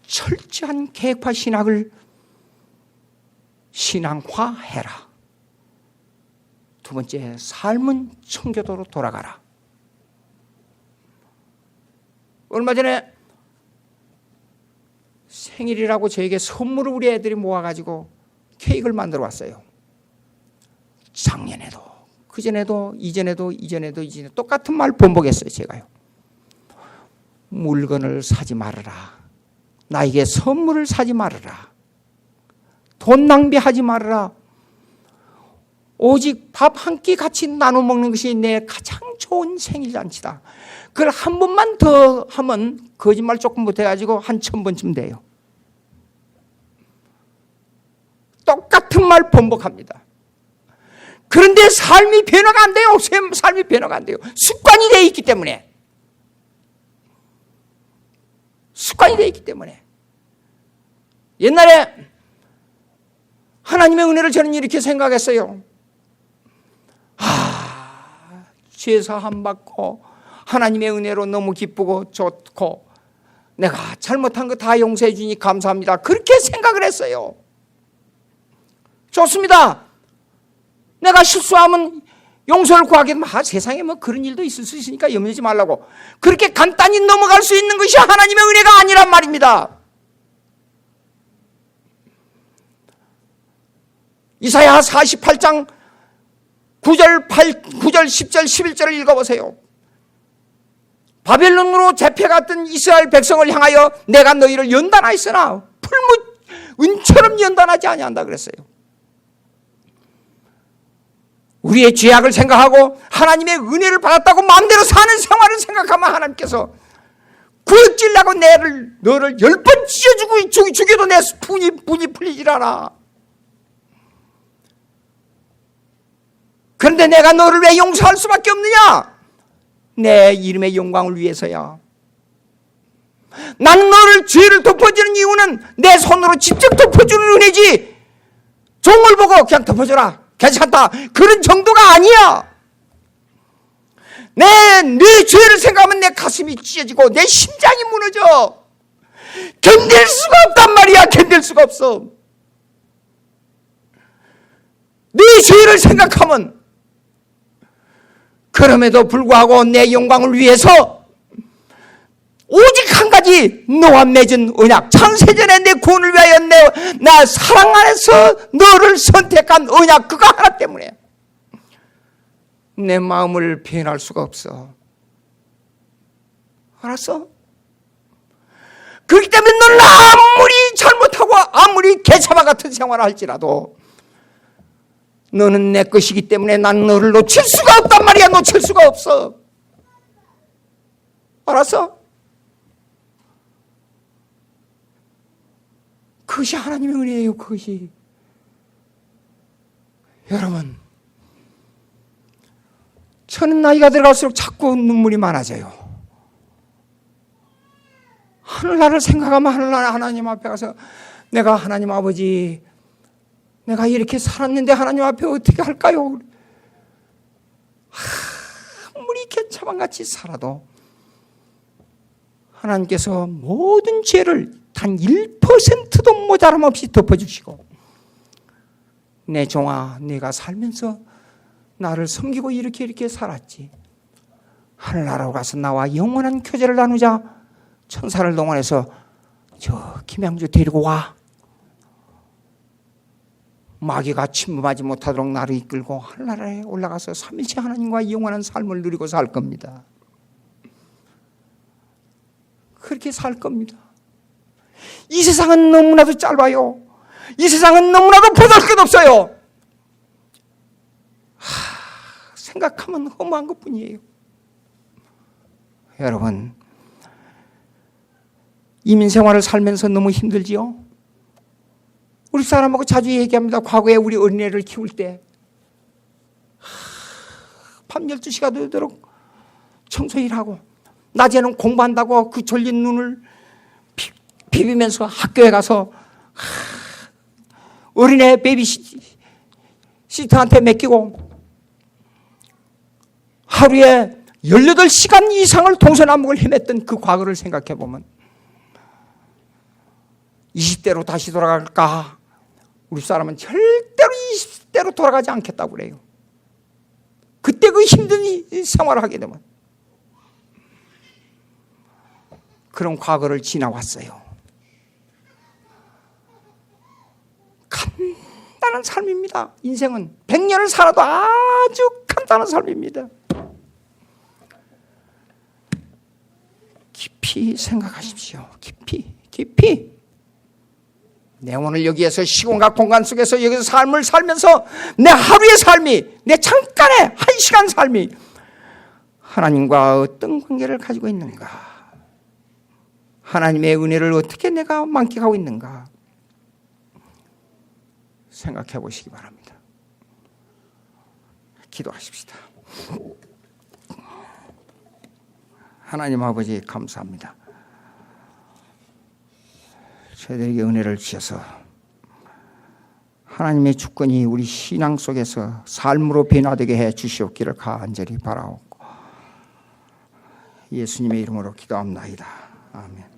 철저한 계획화 신학을 신앙화해라. 두 번째, 삶은 청교도로 돌아가라. 얼마 전에 생일이라고 저에게 선물을 우리 애들이 모아가지고 케이크를 만들어 왔어요. 작년에도, 그전에도, 이전에도 똑같은 말 반복했어요. 제가요. 물건을 사지 말아라. 나에게 선물을 사지 말아라. 돈 낭비하지 말아라. 오직 밥 한 끼 같이 나눠 먹는 것이 내 가장 좋은 생일잔치다. 그걸 한 번만 더 하면 거짓말 조금 못해가지고 한 1000번쯤 돼요. 똑같은 말 반복합니다. 그런데 삶이 변화가 안 돼요. 삶이 변화가 안 돼요. 습관이 되어 있기 때문에. 습관이 되어 있기 때문에. 옛날에 하나님의 은혜를 저는 이렇게 생각했어요. 죄사함 받고 하나님의 은혜로 너무 기쁘고 좋고 내가 잘못한 거 다 용서해 주니 감사합니다. 그렇게 생각을 했어요. 좋습니다. 내가 실수하면 용서를 구하겠지만 세상에 뭐 그런 일도 있을 수 있으니까 염려하지 말라고. 그렇게 간단히 넘어갈 수 있는 것이 하나님의 은혜가 아니란 말입니다. 이사야 48장 9절, 10절, 11절을 읽어보세요. 바벨론으로 잡혀갔던 이스라엘 백성을 향하여 내가 너희를 연단하였으나 풀무 은처럼 연단하지 아니한다 그랬어요. 우리의 죄악을 생각하고 하나님의 은혜를 받았다고 마음대로 사는 생활을 생각하면 하나님께서 구역질라고 너를 10번 찢어주고 죽여도 내 분이 풀리질 않아. 그런데 내가 너를 왜 용서할 수밖에 없느냐? 내 이름의 영광을 위해서야. 나는 너를 죄를 덮어주는 이유는 내 손으로 직접 덮어주는 은혜지 종을 보고 그냥 덮어줘라 괜찮다 그런 정도가 아니야. 내 죄를 생각하면 내 가슴이 찢어지고 내 심장이 무너져. 견딜 수가 없단 말이야. 견딜 수가 없어. 네 죄를 생각하면. 그럼에도 불구하고 내 영광을 위해서 오직 한 가지 너와 맺은 언약, 창세전에 내 구원을 위하여 나 사랑 안에서 너를 선택한 언약, 그거 하나 때문에 내 마음을 표현할 수가 없어. 알았어? 그렇기 때문에 너는 아무리 잘못하고 아무리 개차반 같은 생활을 할지라도 너는 내 것이기 때문에 난 너를 놓칠 수가 없단 말이야. 놓칠 수가 없어. 알았어? 그것이 하나님의 은혜예요. 그것이. 여러분, 저는 나이가 들어갈수록 자꾸 눈물이 많아져요. 하늘나라를 생각하면 하늘나라 하나님 앞에 가서 내가 하나님 아버지 내가 이렇게 살았는데 하나님 앞에 어떻게 할까요? 아무리 개차반같이 살아도 하나님께서 모든 죄를 단 1%도 모자람 없이 덮어주시고 내 종아 네가 살면서 나를 섬기고 이렇게 살았지. 하늘나라로 가서 나와 영원한 교제를 나누자. 천사를 동원해서 저 김양주 데리고 와. 마귀가 침범하지 못하도록 나를 이끌고 하늘나라에 올라가서 삼위일체 하나님과 영원한 삶을 누리고 살 겁니다. 그렇게 살 겁니다. 이 세상은 너무나도 짧아요. 이 세상은 너무나도 보잘 것 없어요. 생각하면 허무한 것뿐이에요. 여러분, 이민 생활을 살면서 너무 힘들지요? 우리 사람하고 자주 얘기합니다. 과거에 우리 어린애를 키울 때 밤 12시가 되도록 청소 일하고 낮에는 공부한다고 그 졸린 눈을 비비면서 학교에 가서 어린애 베이비시터한테 맡기고 하루에 18시간 이상을 동서남북을 헤맸던 그 과거를 생각해 보면 20대로 다시 돌아갈까? 우리 사람은 절대로 20대로 돌아가지 않겠다고 그래요. 그때 그 힘든 생활을 하게 되면 그런 과거를 지나왔어요. 간단한 삶입니다. 인생은 100년을 살아도 아주 간단한 삶입니다. 깊이 생각하십시오. 깊이. 내 오늘 여기에서 시공간 공간 속에서 여기서 삶을 살면서 내 하루의 삶이, 내 잠깐의 1시간 삶이 하나님과 어떤 관계를 가지고 있는가? 하나님의 은혜를 어떻게 내가 만끽하고 있는가? 생각해 보시기 바랍니다. 기도하십시다. 하나님 아버지 감사합니다. 저희들에게 은혜를 주셔서 하나님의 주권이 우리 신앙 속에서 삶으로 변화되게 해 주시옵기를 간절히 바라옵고 예수님의 이름으로 기도합나이다. 아멘.